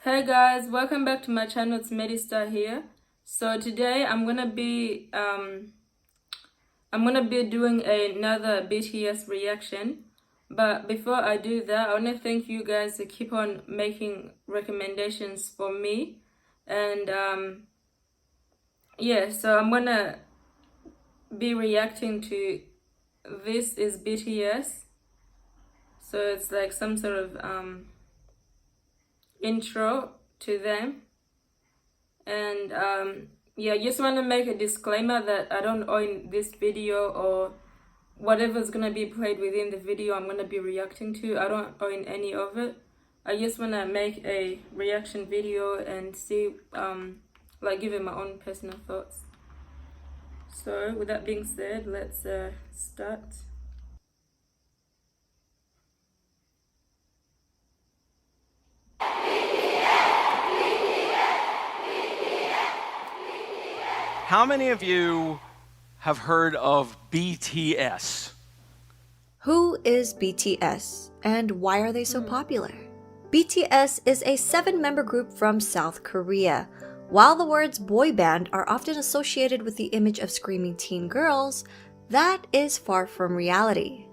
Hey guys, welcome back to my channel. It's Medistar here. So today I'm gonna be doing another BTS reaction. But before I do that, I wanna thank you guys to keep on making recommendations for me. And yeah, so I'm gonna be reacting to This Is BTS. So it's like some sort of intro to them. And yeah, I just want to make a disclaimer that I don't own this video or whatever's gonna be played within the video I'm gonna be reacting to. I don't own any of it. I just want to make a reaction video and see like give it my own personal thoughts. So with that being said, let's start. How many of you have heard of BTS? Who is BTS and why are they so popular? BTS is a 7-member group from South Korea. While the words boy band are often associated with the image of screaming teen girls, that is far from reality.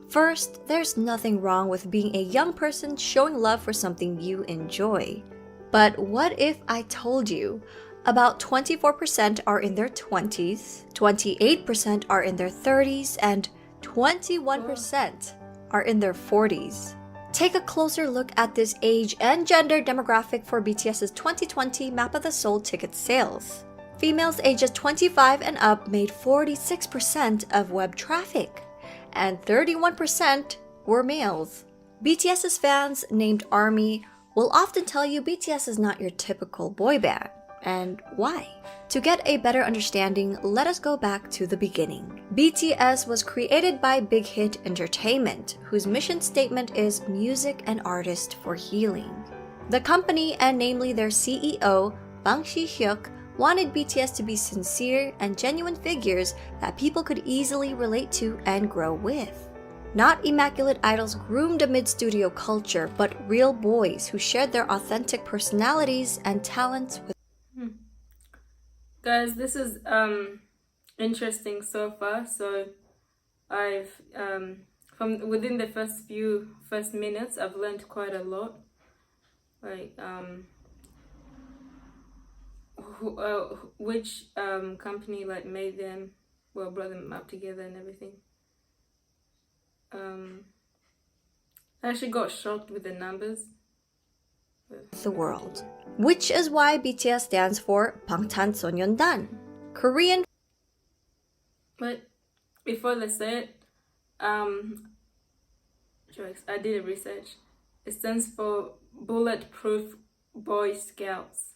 First, there's nothing wrong with being a young person showing love for something you enjoy. But what if I told you about 24% are in their 20s, 28% are in their 30s, and 21% are in their 40s. Take a closer look at this age and gender demographic for BTS's 2020 Map of the Soul ticket sales. Females ages 25 and up made 46% of web traffic, and 31% were males. BTS's fans, named ARMY, will often tell you BTS is not your typical boy band. And why? To get a better understanding, let us go back to the beginning. BTS was created by Big Hit Entertainment, whose mission statement is music and artist for healing. The company, and namely their CEO, Bang Si-hyuk, wanted BTS to be sincere and genuine figures that people could easily relate to and grow with. Not immaculate idols groomed amid studio culture, but real boys who shared their authentic personalities and talents with Guys, this is interesting so far. So I've from within the first minutes I've learned quite a lot. Like which company like made them, well, brought them up together and everything. I actually got shocked with the numbers. The world, which is why BTS stands for 방탄소년단, Korean. But before they say it, I did a research. It stands for Bulletproof Boy Scouts.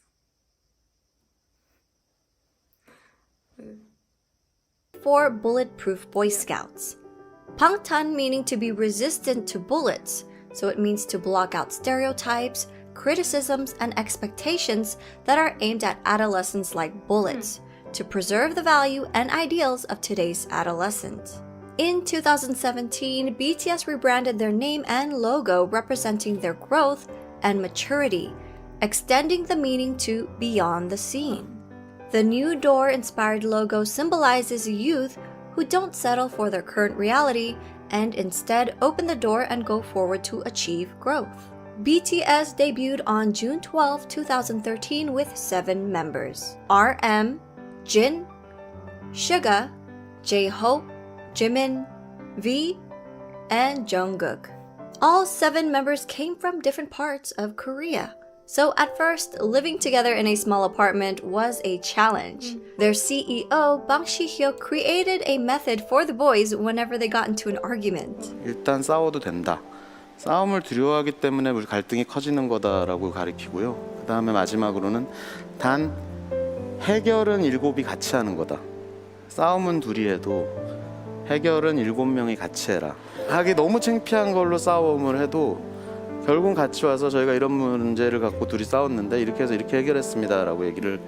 For Bulletproof Boy Scouts. 방탄 meaning to be resistant to bullets, so it means to block out stereotypes, criticisms, and expectations that are aimed at adolescents like bullets, to preserve the value and ideals of today's adolescent. In 2017, BTS rebranded their name and logo representing their growth and maturity, extending the meaning to beyond the scene. The new door-inspired logo symbolizes youth who don't settle for their current reality and instead open the door and go forward to achieve growth. BTS debuted on June 12, 2013 with 7 members: RM, Jin, Suga, J-Hope, Jimin, V, and Jungkook. All 7 members came from different parts of Korea. So at first, living together in a small apartment was a challenge. Their CEO, Bang Si-hyuk, created a method for the boys whenever they got into an argument. 일단 싸워도 된다. 싸움을 두려워하기 때문에 우리 갈등이 커지는 거다라고 가리키고요. 그 다음에 마지막으로는 단 해결은 7이 같이 하는 거다. 싸움은 둘이 해도 해결은 7명이 같이 해라. 하기 너무 창피한 걸로 싸움을 해도 결국 같이 와서 저희가 이런 문제를 갖고 둘이 싸웠는데 이렇게 해서 이렇게 해결했습니다라고 얘기를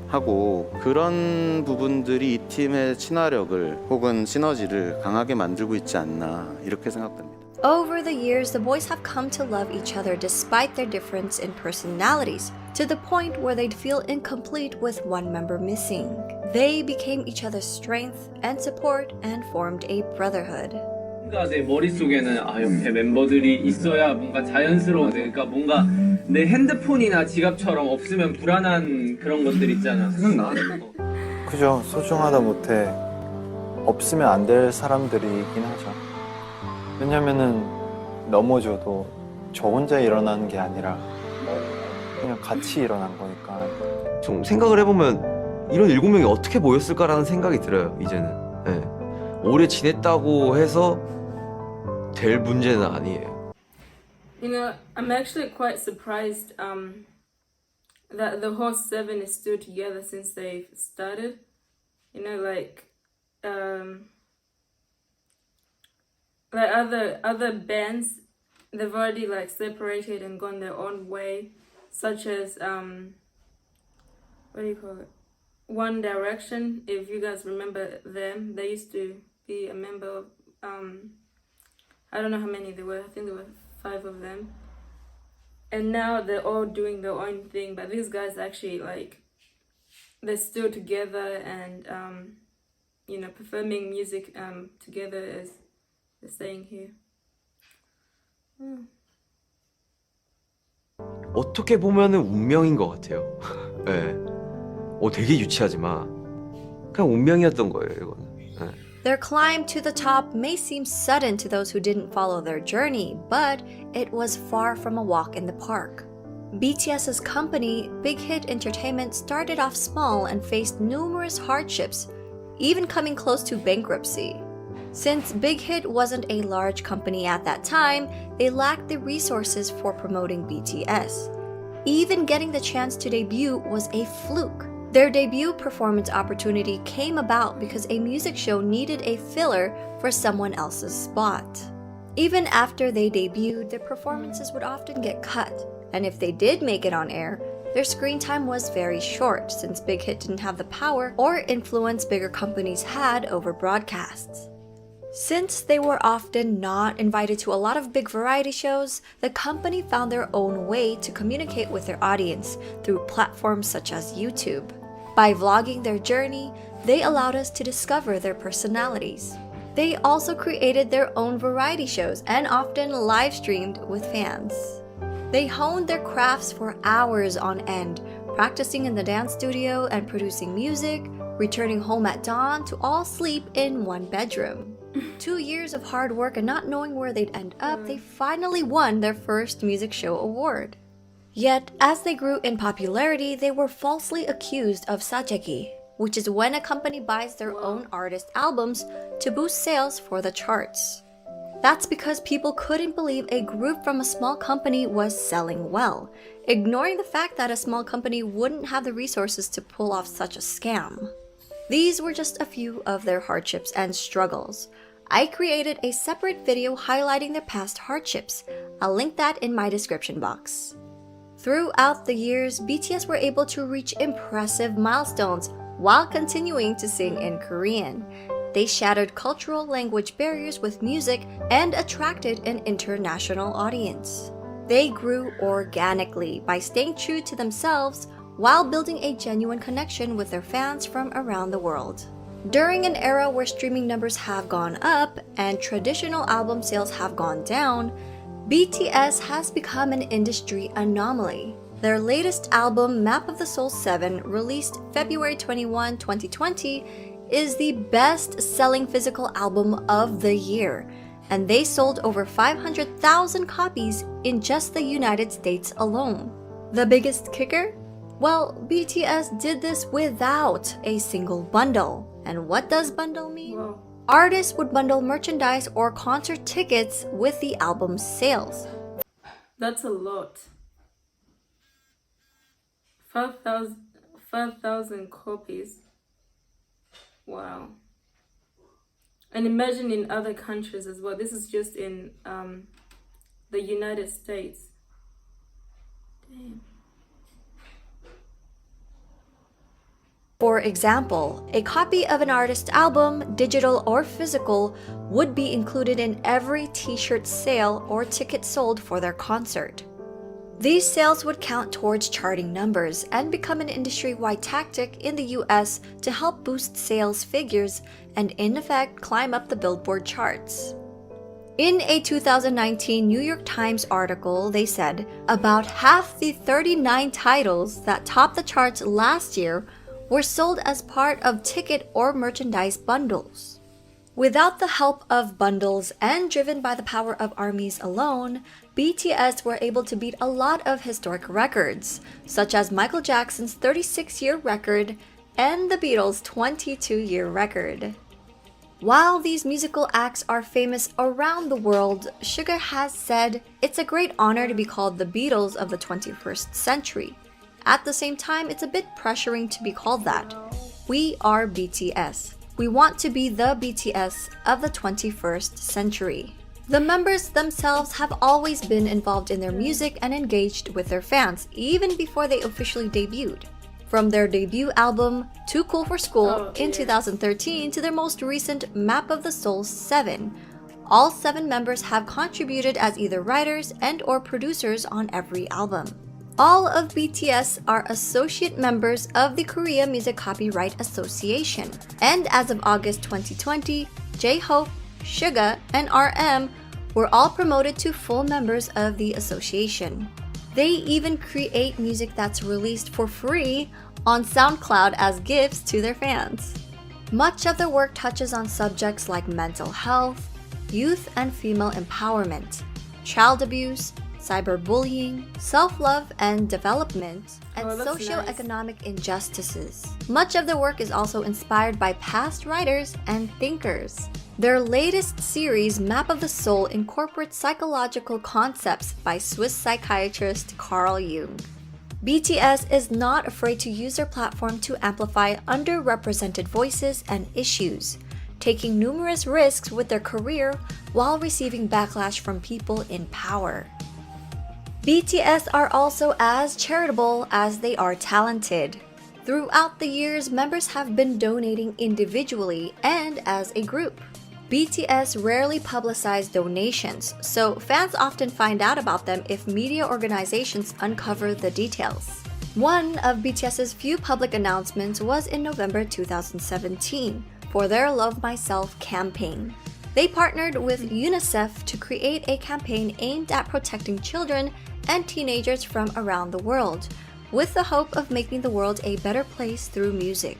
하고, 그런 부분들이 이 팀의 친화력을 혹은 시너지를 강하게 만들고 있지 않나 이렇게 생각됩니다. Over the years, the boys have come to love each other despite their difference in personalities, to the point where they'd feel incomplete with one member missing. They became each other's strength and support and formed a brotherhood. 뭔가 내 머릿속에는 옆에 멤버들이 있어야 뭔가 자연스러운 그러니까 뭔가 내 핸드폰이나 지갑처럼 없으면 불안한 그런 것들 있잖아. 생각나? 그죠. 소중하다 못해 없으면 안 될 사람들이긴 하죠. 왜냐면은 넘어져도 저 혼자 일어나는 게 아니라 그냥 같이 일어난 거니까. 좀 생각을 해보면 이런 7명이 어떻게 모였을까라는 생각이 들어요, 이제는. 네. 오래 지냈다고 해서 될 문제는 아니에요. You know, I'm actually quite surprised that the whole seven is still together since they've started. You know, like other bands, they've already like separated and gone their own way, such as what do you call it? One Direction. If you guys remember them, they used to be a member of I don't know how many there were. I think there were 5 of them. And now they're all doing their own thing. But these guys actually like they're still together and you know, performing music together as they're saying here. 어떻게 보면은 운명인 것 같아요. 네. 되게 유치하지만 그냥 운명이었던 거예요, 이거는. 네. Their climb to the top may seem sudden to those who didn't follow their journey, but it was far from a walk in the park. BTS's company, Big Hit Entertainment, started off small and faced numerous hardships, even coming close to bankruptcy. Since Big Hit wasn't a large company at that time, they lacked the resources for promoting BTS. Even getting the chance to debut was a fluke. Their debut performance opportunity came about because a music show needed a filler for someone else's spot. Even after they debuted, their performances would often get cut, and if they did make it on air, their screen time was very short since Big Hit didn't have the power or influence bigger companies had over broadcasts. Since they were often not invited to a lot of big variety shows, the company found their own way to communicate with their audience through platforms such as YouTube. By vlogging their journey, they allowed us to discover their personalities. They also created their own variety shows and often live streamed with fans. They honed their crafts for hours on end, practicing in the dance studio and producing music, returning home at dawn to all sleep in one bedroom. 2 years of hard work and not knowing where they'd end up, they finally won their first music show award. Yet, as they grew in popularity, they were falsely accused of sajegi, which is when a company buys their own artist albums to boost sales for the charts. That's because people couldn't believe a group from a small company was selling well, ignoring the fact that a small company wouldn't have the resources to pull off such a scam. These were just a few of their hardships and struggles. I created a separate video highlighting their past hardships. I'll link that in my description box. Throughout the years, BTS were able to reach impressive milestones while continuing to sing in Korean. They shattered cultural language barriers with music and attracted an international audience. They grew organically by staying true to themselves while building a genuine connection with their fans from around the world. During an era where streaming numbers have gone up and traditional album sales have gone down, BTS has become an industry anomaly. Their latest album, Map of the Soul 7, released February 21, 2020, is the best-selling physical album of the year, and they sold over 500,000 copies in just the United States alone. The biggest kicker? Well, BTS did this without a single bundle. And what does bundle mean? Wow. Artists would bundle merchandise or concert tickets with the album's sales. That's a lot. 5,000 copies. Wow. And imagine in other countries as well. This is just in the United States. Damn. For example, a copy of an artist's album, digital or physical, would be included in every t-shirt sale or ticket sold for their concert. These sales would count towards charting numbers and become an industry-wide tactic in the US to help boost sales figures and in effect climb up the Billboard charts. In a 2019 New York Times article, they said about half the 39 titles that topped the charts last year were sold as part of ticket or merchandise bundles. Without the help of bundles and driven by the power of ARMYs alone, BTS were able to beat a lot of historic records, such as Michael Jackson's 36-year record and the Beatles' 22-year record. While these musical acts are famous around the world, Suga has said it's a great honor to be called the Beatles of the 21st century. At the same time, it's a bit pressuring to be called that. We are BTS. We want to be the BTS of the 21st century. The members themselves have always been involved in their music and engaged with their fans, even before they officially debuted. From their debut album, Too Cool for School, in 2013 to their most recent Map of the Soul 7, all 7 members have contributed as either writers and/or producers on every album. All of BTS are associate members of the Korea Music Copyright Association, and as of August 2020, J-Hope, Suga, and RM were all promoted to full members of the association. They even create music that's released for free on SoundCloud as gifts to their fans. Much of their work touches on subjects like mental health, youth and female empowerment, child abuse, cyberbullying, self-love and development, and socioeconomic injustices. Much of their work is also inspired by past writers and thinkers. Their latest series, Map of the Soul, incorporates psychological concepts by Swiss psychiatrist Carl Jung. BTS is not afraid to use their platform to amplify underrepresented voices and issues, taking numerous risks with their career while receiving backlash from people in power. BTS are also as charitable as they are talented. Throughout the years, members have been donating individually and as a group. BTS rarely publicize donations, so fans often find out about them if media organizations uncover the details. One of BTS's few public announcements was in November 2017 for their Love Myself campaign. They partnered with UNICEF to create a campaign aimed at protecting children and teenagers from around the world, with the hope of making the world a better place through music.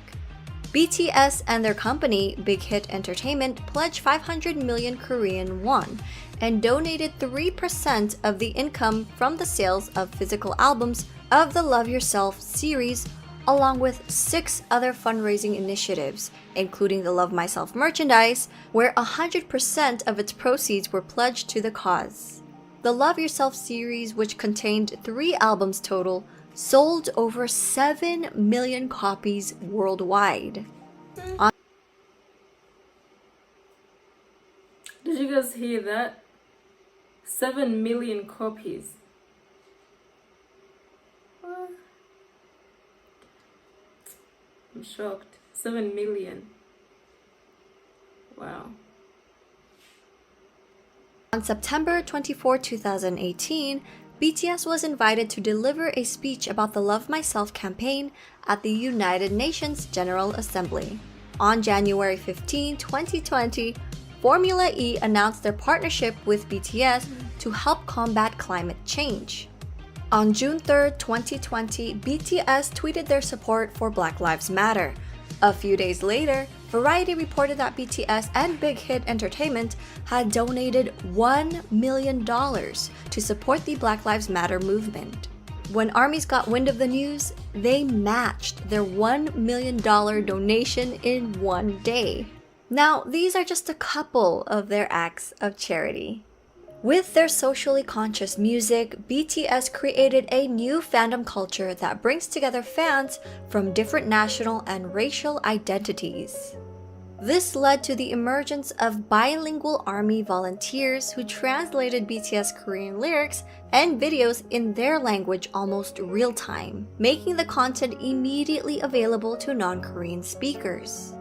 BTS and their company, Big Hit Entertainment, pledged 500 million Korean won and donated 3% of the income from the sales of physical albums of the Love Yourself series, along with 6 other fundraising initiatives, including the Love Myself merchandise, where 100% of its proceeds were pledged to the cause. The Love Yourself series, which contained 3 albums total, sold over 7 million copies worldwide. Did you guys hear that? 7 million copies. What? I'm shocked. 7 million. Wow. On September 24, 2018, BTS was invited to deliver a speech about the Love Myself campaign at the United Nations General Assembly. On January 15, 2020, Formula E announced their partnership with BTS to help combat climate change. On June 3, 2020, BTS tweeted their support for Black Lives Matter. A few days later, Variety reported that BTS and Big Hit Entertainment had donated $1 million to support the Black Lives Matter movement. When ARMYs got wind of the news, they matched their $1 million donation in one day. Now, these are just a couple of their acts of charity. With their socially conscious music, BTS created a new fandom culture that brings together fans from different national and racial identities. This led to the emergence of bilingual army volunteers who translated BTS Korean lyrics and videos in their language almost real time, making the content immediately available to non-Korean speakers.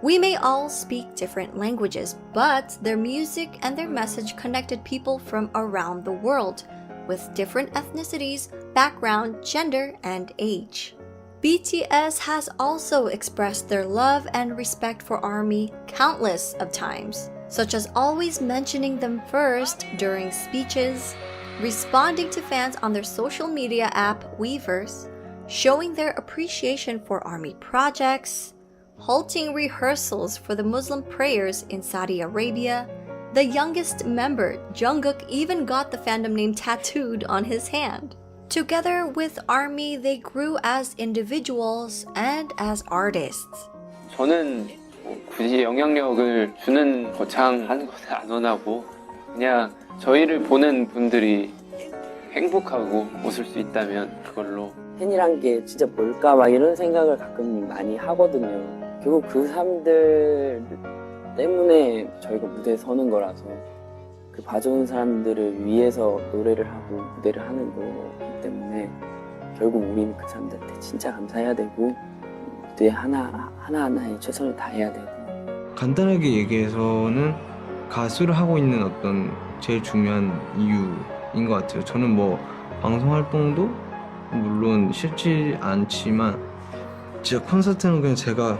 We may all speak different languages, but their music and their message connected people from around the world, with different ethnicities, background, gender, and age. BTS has also expressed their love and respect for ARMY countless of times, such as always mentioning them first during speeches, responding to fans on their social media app Weverse, showing their appreciation for ARMY projects, halting rehearsals for the Muslim prayers in Saudi Arabia. The youngest member, Jungkook, even got the fandom name tattooed on his hand. Together with ARMY, they grew as individuals and as artists. 저는 굳이 영향력을 주는 거창한 것을 안 원하고 그냥 저희를 보는 분들이 행복하고 웃을 수 있다면 그걸로. 팬이란 게 진짜 뭘까 막 이런 생각을 가끔 많이 하거든요. 결국 그 사람들 때문에 저희가 무대에 서는 거라서 그 봐주는 사람들을 위해서 노래를 하고 무대를 하는 거기 때문에 결국 우리는 그 사람들한테 진짜 감사해야 되고 무대 하나하나에 최선을 다해야 되고. 간단하게 얘기해서는 가수를 하고 있는 어떤 제일 중요한 이유인 것 같아요. 저는 뭐 방송 활동도 물론 싫지 않지만 진짜 콘서트는 그냥 제가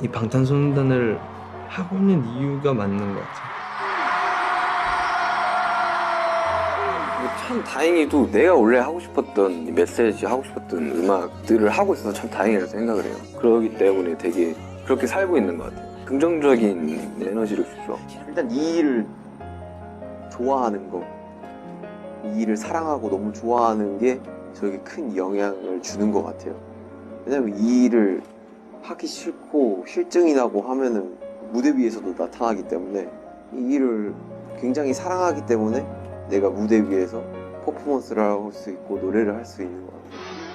이 방탄소년단을 하고 있는 이유가 맞는 것 같아요. 참 다행히도 내가 원래 하고 싶었던 메시지 하고 싶었던 음악들을 하고 있어서 참 다행이라고 생각을 해요. 그러기 때문에 되게 그렇게 살고 있는 것 같아요. 긍정적인 에너지를 주죠. 일단 이 일을 좋아하는 거, 이 일을 사랑하고 너무 좋아하는 게 저에게 큰 영향을 주는 것 같아요. 왜냐면 이 일을 하기 싫고 실증이 나고 하면은 무대 위에서도 나타나기 때문에 이 일을 굉장히 사랑하기 때문에 내가 무대 위에서 퍼포먼스를 할 수 있고 노래를 할 수 있는 것 같아요.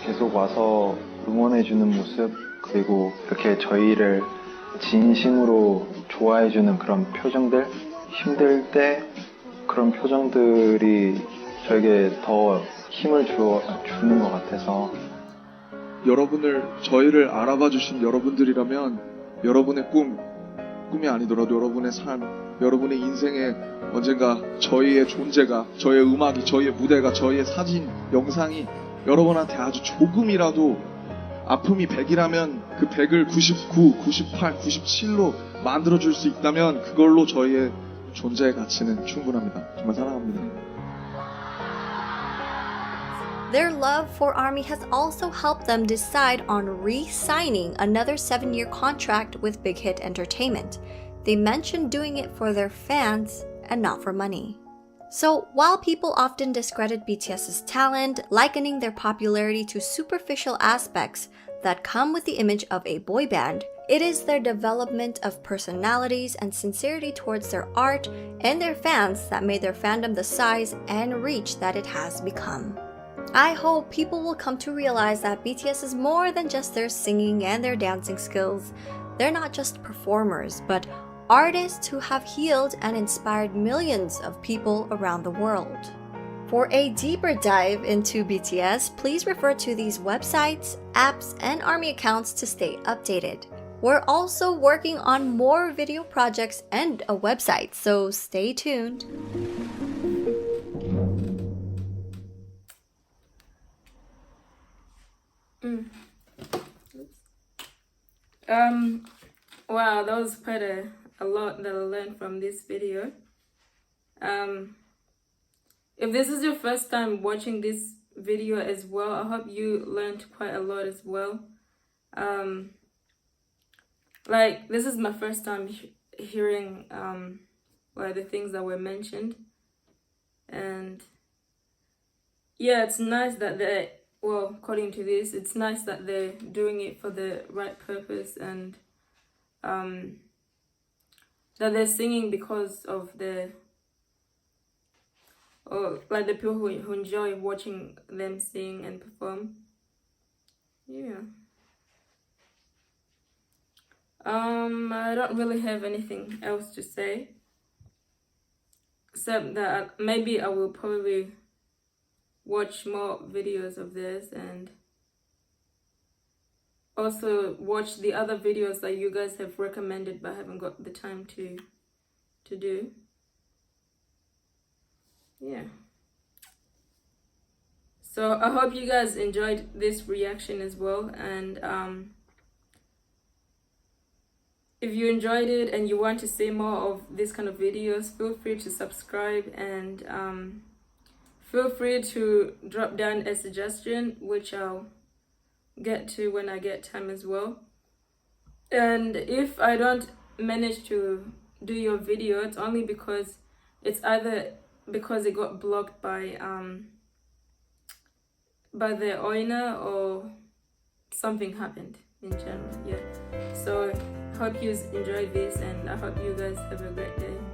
계속 와서 응원해주는 모습, 그리고 이렇게 저희를 진심으로 좋아해주는 그런 표정들, 힘들 때 그런 표정들이 저에게 더 힘을 주는 것 같아서. 저희를 알아봐 주신 여러분들이라면 여러분의 꿈이 아니더라도 여러분의 삶, 여러분의 인생에 언젠가 저희의 존재가, 저희의 음악이, 저희의 무대가, 저희의 사진, 영상이 여러분한테 아주 조금이라도 아픔이 100이라면 그 100을 99, 98, 97로 만들어줄 수 있다면 그걸로 저희의 존재의 가치는 충분합니다. 정말 사랑합니다. Their love for ARMY has also helped them decide on re-signing another 7-year contract with Big Hit Entertainment. They mentioned doing it for their fans and not for money. So, while people often discredit BTS's talent, likening their popularity to superficial aspects that come with the image of a boy band, it is their development of personalities and sincerity towards their art and their fans that made their fandom the size and reach that it has become. I hope people will come to realize that BTS is more than just their singing and their dancing skills. They're not just performers, but artists who have healed and inspired millions of people around the world. For a deeper dive into BTS, please refer to these websites, apps, and ARMY accounts to stay updated. We're also working on more video projects and a website, so stay tuned. Wow, that was quite a lot that I learned from this video. If this is your first time watching this video as well, I hope you learned quite a lot as well. Like, this is my first time hearing like the things that were mentioned, and yeah, it's nice that they, well, according to this, it's nice that they're doing it for the right purpose, and that they're singing because of like the people who enjoy watching them sing and perform. Yeah. I don't really have anything else to say, except that maybe I will probably watch more videos of this and also watch the other videos that you guys have recommended but haven't got the time to do. Yeah. So I hope you guys enjoyed this reaction as well, and if you enjoyed it and you want to see more of this kind of videos, feel free to subscribe, and feel free to drop down a suggestion, which I'll get to when I get time as well. And if I don't manage to do your video, it's only because it's either because it got blocked by the owner or something happened in general. Yeah. So hope you enjoyed this, and I hope you guys have a great day.